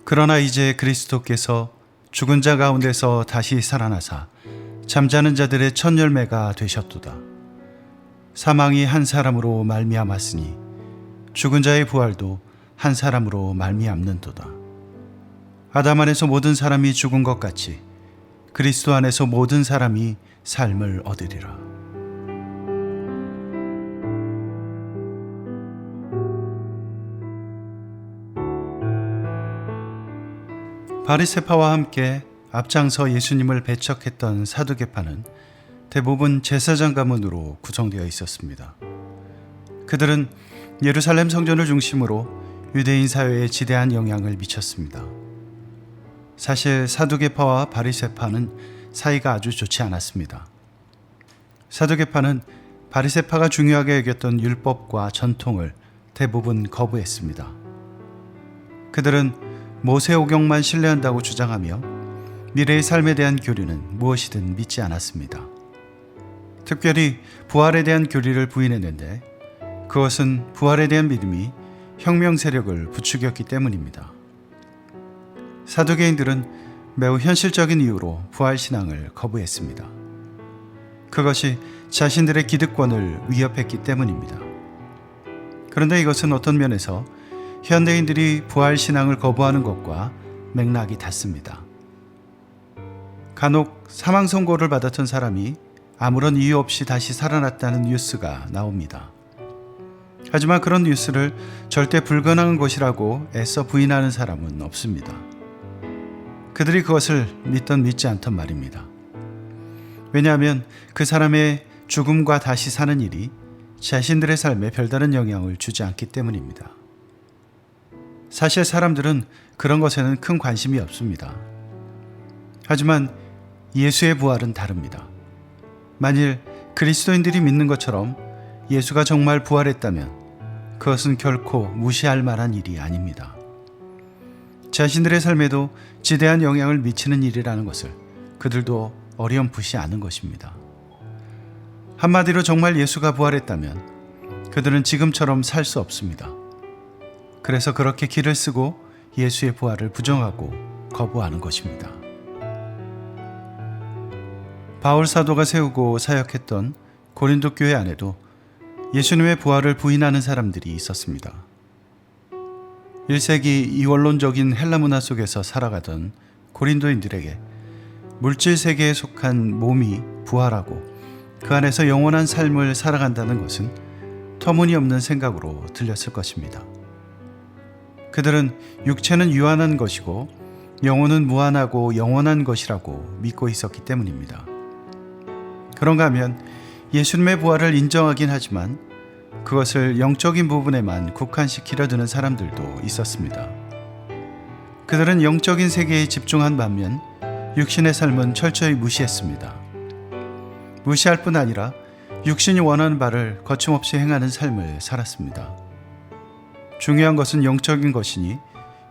그러나 이제 그리스도께서 죽은 자 가운데서 다시 살아나사 잠자는 자들의 첫 열매가 되셨도다. 사망이 한 사람으로 말미암았으니 죽은 자의 부활도 한 사람으로 말미암는도다. 아담 안에서 모든 사람이 죽은 것 같이 그리스도 안에서 모든 사람이 삶을 얻으리라. 바리새파와 함께 앞장서 예수님을 배척했던 사두개파는 대부분 제사장 가문으로 구성되어 있었습니다. 그들은 예루살렘 성전을 중심으로 유대인 사회에 지대한 영향을 미쳤습니다. 사실 사두개파와 바리새파는 사이가 아주 좋지 않았습니다. 사두개파는 바리새파가 중요하게 여겼던 율법과 전통을 대부분 거부했습니다. 그들은 모세오경만 신뢰한다고 주장하며 미래의 삶에 대한 교리는 무엇이든 믿지 않았습니다. 특별히 부활에 대한 교리를 부인했는데 그것은 부활에 대한 믿음이 혁명 세력을 부추겼기 때문입니다. 사두개인들은 매우 현실적인 이유로 부활신앙을 거부했습니다. 그것이 자신들의 기득권을 위협했기 때문입니다. 그런데 이것은 어떤 면에서 현대인들이 부활신앙을 거부하는 것과 맥락이 닿습니다. 간혹 사망 선고를 받았던 사람이 아무런 이유 없이 다시 살아났다는 뉴스가 나옵니다. 하지만 그런 뉴스를 절대 불가능한 것이라고 애써 부인하는 사람은 없습니다. 그들이 그것을 믿던 믿지 않던 말입니다. 왜냐하면 그 사람의 죽음과 다시 사는 일이 자신들의 삶에 별다른 영향을 주지 않기 때문입니다. 사실 사람들은 그런 것에는 큰 관심이 없습니다. 하지만 예수의 부활은 다릅니다. 만일 그리스도인들이 믿는 것처럼 예수가 정말 부활했다면 그것은 결코 무시할 만한 일이 아닙니다. 자신들의 삶에도 지대한 영향을 미치는 일이라는 것을 그들도 어렴풋이 아는 것입니다. 한마디로 정말 예수가 부활했다면 그들은 지금처럼 살 수 없습니다. 그래서 그렇게 길을 쓰고 예수의 부활을 부정하고 거부하는 것입니다. 바울 사도가 세우고 사역했던 고린도 교회 안에도 예수님의 부활을 부인하는 사람들이 있었습니다. 1세기 이원론적인 헬라 문화 속에서 살아가던 고린도인들에게 물질 세계에 속한 몸이 부활하고 그 안에서 영원한 삶을 살아간다는 것은 터무니없는 생각으로 들렸을 것입니다. 그들은 육체는 유한한 것이고 영혼은 무한하고 영원한 것이라고 믿고 있었기 때문입니다. 그런가 하면 예수님의 부활을 인정하긴 하지만 그것을 영적인 부분에만 국한시키려 드는 사람들도 있었습니다. 그들은 영적인 세계에 집중한 반면 육신의 삶은 철저히 무시했습니다. 무시할 뿐 아니라 육신이 원하는 바를 거침없이 행하는 삶을 살았습니다. 중요한 것은 영적인 것이니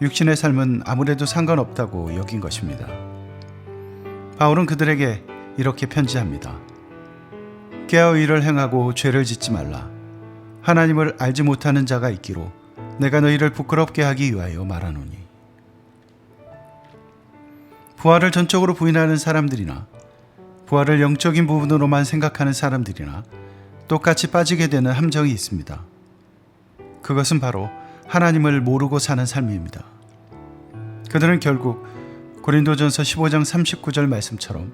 육신의 삶은 아무래도 상관없다고 여긴 것입니다. 바울은 그들에게 이렇게 편지합니다. 깨어 일을 행하고 죄를 짓지 말라. 하나님을 알지 못하는 자가 있기로 내가 너희를 부끄럽게 하기 위하여 말하노니. 부활을 전적으로 부인하는 사람들이나 부활을 영적인 부분으로만 생각하는 사람들이나 똑같이 빠지게 되는 함정이 있습니다. 그것은 바로 하나님을 모르고 사는 삶입니다. 그들은 결국 고린도전서 15장 39절 말씀처럼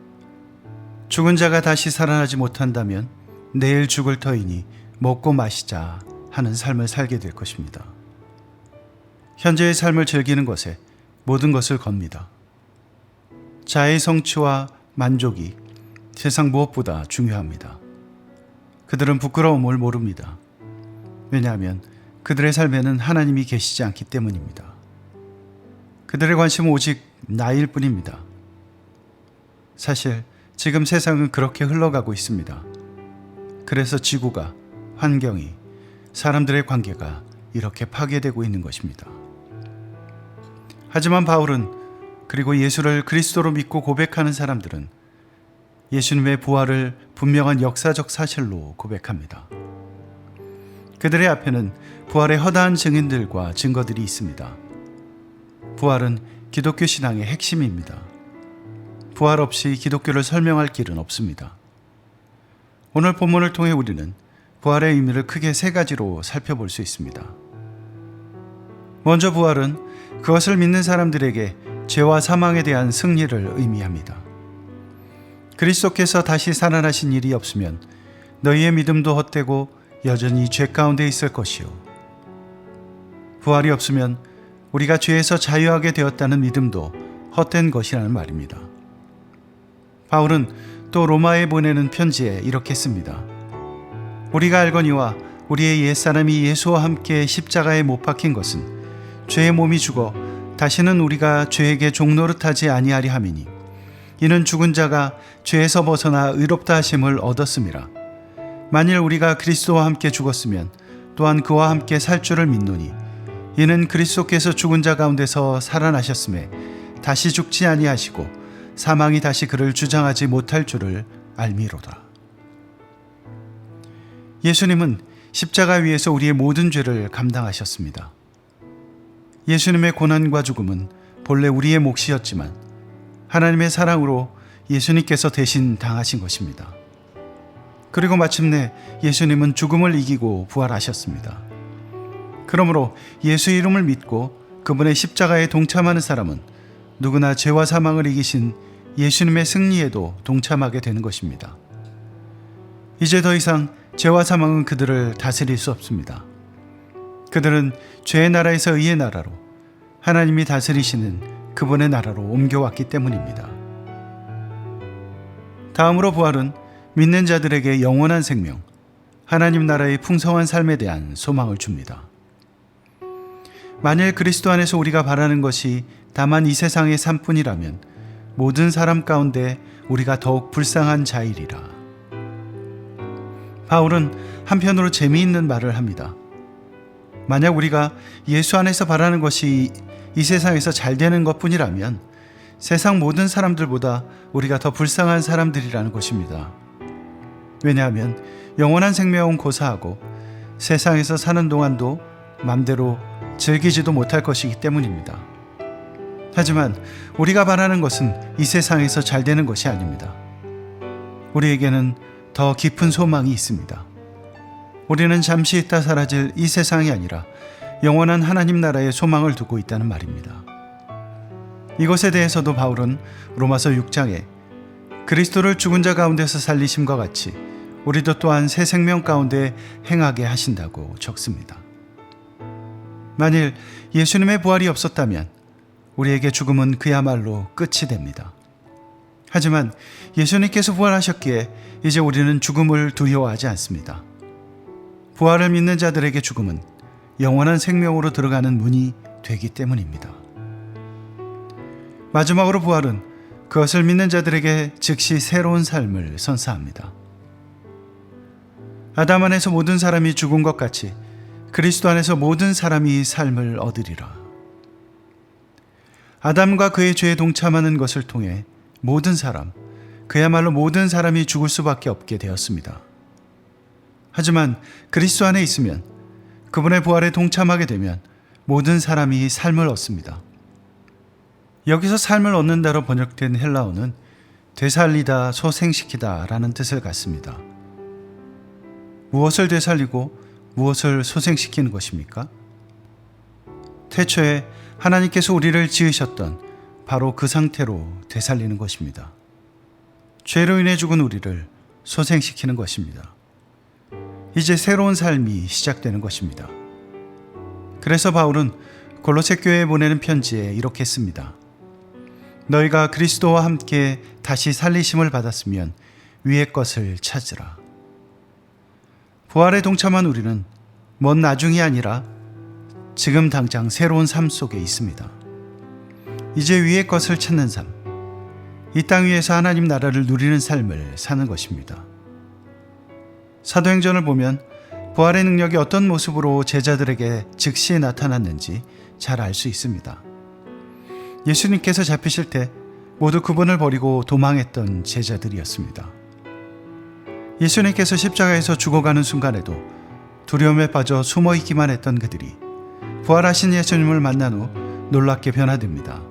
죽은 자가 다시 살아나지 못한다면 내일 죽을 터이니 먹고 마시자 하는 삶을 살게 될 것입니다. 현재의 삶을 즐기는 것에 모든 것을 겁니다. 자의 성취와 만족이 세상 무엇보다 중요합니다. 그들은 부끄러움을 모릅니다. 왜냐하면 그들의 삶에는 하나님이 계시지 않기 때문입니다. 그들의 관심은 오직 나일 뿐입니다. 사실 지금 세상은 그렇게 흘러가고 있습니다. 그래서 지구가, 환경이, 사람들의 관계가 이렇게 파괴되고 있는 것입니다. 하지만 바울은, 그리고 예수를 그리스도로 믿고 고백하는 사람들은 예수님의 부활을 분명한 역사적 사실로 고백합니다. 그들의 앞에는 부활의 허다한 증인들과 증거들이 있습니다. 부활은 기독교 신앙의 핵심입니다. 부활 없이 기독교를 설명할 길은 없습니다. 오늘 본문을 통해 우리는 부활의 의미를 크게 세 가지로 살펴볼 수 있습니다. 먼저 부활은 그것을 믿는 사람들에게 죄와 사망에 대한 승리를 의미합니다. 그리스도께서 다시 살아나신 일이 없으면 너희의 믿음도 헛되고 여전히 죄 가운데 있을 것이요. 부활이 없으면 우리가 죄에서 자유하게 되었다는 믿음도 헛된 것이라는 말입니다. 바울은 또 로마에 보내는 편지에 이렇게 씁니다. 우리가 알거니와 우리의 옛사람이 예수와 함께 십자가에 못 박힌 것은 죄의 몸이 죽어 다시는 우리가 죄에게 종노릇하지 아니하리 함이니 이는 죽은 자가 죄에서 벗어나 의롭다 하심을 얻었음이라. 만일 우리가 그리스도와 함께 죽었으면 또한 그와 함께 살 줄을 믿노니 이는 그리스도께서 죽은 자 가운데서 살아나셨음에 다시 죽지 아니하시고 사망이 다시 그를 주장하지 못할 줄을 알미로다. 예수님은 십자가 위에서 우리의 모든 죄를 감당하셨습니다. 예수님의 고난과 죽음은 본래 우리의 몫이었지만 하나님의 사랑으로 예수님께서 대신 당하신 것입니다. 그리고 마침내 예수님은 죽음을 이기고 부활하셨습니다. 그러므로 예수 이름을 믿고 그분의 십자가에 동참하는 사람은 누구나 죄와 사망을 이기신 예수님의 승리에도 동참하게 되는 것입니다. 이제 더 이상 죄와 사망은 그들을 다스릴 수 없습니다. 그들은 죄의 나라에서 의의 나라로, 하나님이 다스리시는 그분의 나라로 옮겨왔기 때문입니다. 다음으로 부활은 믿는 자들에게 영원한 생명, 하나님 나라의 풍성한 삶에 대한 소망을 줍니다. 만일 그리스도 안에서 우리가 바라는 것이 다만 이 세상의 삶뿐이라면 모든 사람 가운데 우리가 더욱 불쌍한 자이리라. 바울은 한편으로 재미있는 말을 합니다. 만약 우리가 예수 안에서 바라는 것이 이 세상에서 잘 되는 것뿐이라면 세상 모든 사람들보다 우리가 더 불쌍한 사람들이라는 것입니다. 왜냐하면 영원한 생명은 고사하고 세상에서 사는 동안도 맘대로 즐기지도 못할 것이기 때문입니다. 하지만 우리가 바라는 것은 이 세상에서 잘 되는 것이 아닙니다. 우리에게는 더 깊은 소망이 있습니다. 우리는 잠시 있다 사라질 이 세상이 아니라 영원한 하나님 나라에 소망을 두고 있다는 말입니다. 이것에 대해서도 바울은 로마서 6장에 그리스도를 죽은 자 가운데서 살리심과 같이 우리도 또한 새 생명 가운데 행하게 하신다고 적습니다. 만일 예수님의 부활이 없었다면 우리에게 죽음은 그야말로 끝이 됩니다. 하지만 예수님께서 부활하셨기에 이제 우리는 죽음을 두려워하지 않습니다. 부활을 믿는 자들에게 죽음은 영원한 생명으로 들어가는 문이 되기 때문입니다. 마지막으로 부활은 그것을 믿는 자들에게 즉시 새로운 삶을 선사합니다. 아담 안에서 모든 사람이 죽은 것 같이 그리스도 안에서 모든 사람이 삶을 얻으리라. 아담과 그의 죄에 동참하는 것을 통해 모든 사람, 그야말로 모든 사람이 죽을 수밖에 없게 되었습니다. 하지만 그리스도 안에 있으면, 그분의 부활에 동참하게 되면 모든 사람이 삶을 얻습니다. 여기서 삶을 얻는다로 번역된 헬라어는 되살리다, 소생시키다 라는 뜻을 갖습니다. 무엇을 되살리고 무엇을 소생시키는 것입니까? 태초에 하나님께서 우리를 지으셨던 바로 그 상태로 되살리는 것입니다. 죄로 인해 죽은 우리를 소생시키는 것입니다. 이제 새로운 삶이 시작되는 것입니다. 그래서 바울은 골로새 교회에 보내는 편지에 이렇게 씁니다. 너희가 그리스도와 함께 다시 살리심을 받았으면 위의 것을 찾으라. 부활에 동참한 우리는 먼 나중이 아니라 지금 당장 새로운 삶 속에 있습니다. 이제 위의 것을 찾는 삶, 이 땅 위에서 하나님 나라를 누리는 삶을 사는 것입니다. 사도행전을 보면 부활의 능력이 어떤 모습으로 제자들에게 즉시 나타났는지 잘 알 수 있습니다. 예수님께서 잡히실 때 모두 그분을 버리고 도망했던 제자들이었습니다. 예수님께서 십자가에서 죽어가는 순간에도 두려움에 빠져 숨어 있기만 했던 그들이 부활하신 예수님을 만난 후 놀랍게 변화됩니다.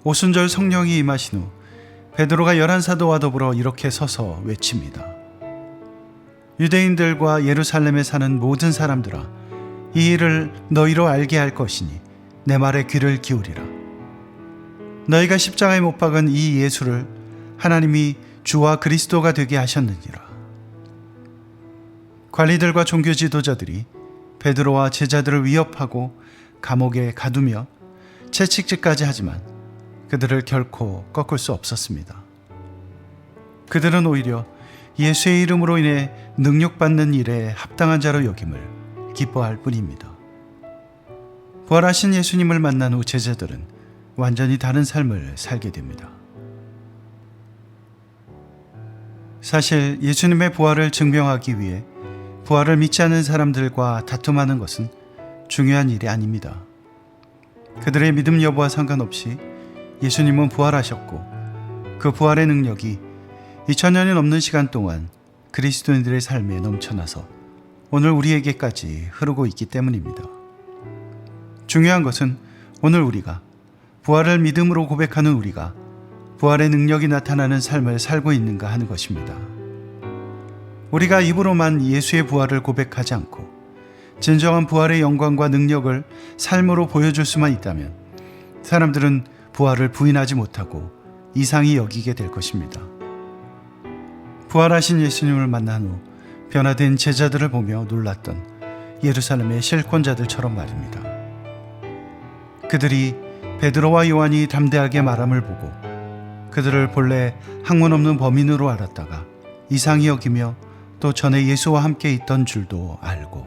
오순절 성령이 임하신 후 베드로가 11사도와 더불어 이렇게 서서 외칩니다. 유대인들과 예루살렘에 사는 모든 사람들아, 이 일을 너희로 알게 할 것이니 내 말에 귀를 기울이라. 너희가 십자가에 못 박은 이 예수를 하나님이 주와 그리스도가 되게 하셨느니라. 관리들과 종교 지도자들이 베드로와 제자들을 위협하고 감옥에 가두며 채찍질까지 하지만 그들을 결코 꺾을 수 없었습니다. 그들은 오히려 예수의 이름으로 인해 능력받는 일에 합당한 자로 여김을 기뻐할 뿐입니다. 부활하신 예수님을 만난 후 제자들은 완전히 다른 삶을 살게 됩니다. 사실 예수님의 부활을 증명하기 위해 부활을 믿지 않는 사람들과 다툼하는 것은 중요한 일이 아닙니다. 그들의 믿음 여부와 상관없이 예수님은 부활하셨고 그 부활의 능력이 2000년이 넘는 시간 동안 그리스도인들의 삶에 넘쳐나서 오늘 우리에게까지 흐르고 있기 때문입니다. 중요한 것은 오늘 우리가 부활을 믿음으로 고백하는 우리가 부활의 능력이 나타나는 삶을 살고 있는가 하는 것입니다. 우리가 입으로만 예수의 부활을 고백하지 않고 진정한 부활의 영광과 능력을 삶으로 보여줄 수만 있다면 사람들은 부활을 부인하지 못하고 이상히 여기게 될 것입니다. 부활하신 예수님을 만난 후 변화된 제자들을 보며 놀랐던 예루살렘의 실권자들처럼 말입니다. 그들이 베드로와 요한이 담대하게 말함을 보고 그들을 본래 학문 없는 범인으로 알았다가 이상히 여기며 또 전에 예수와 함께 있던 줄도 알고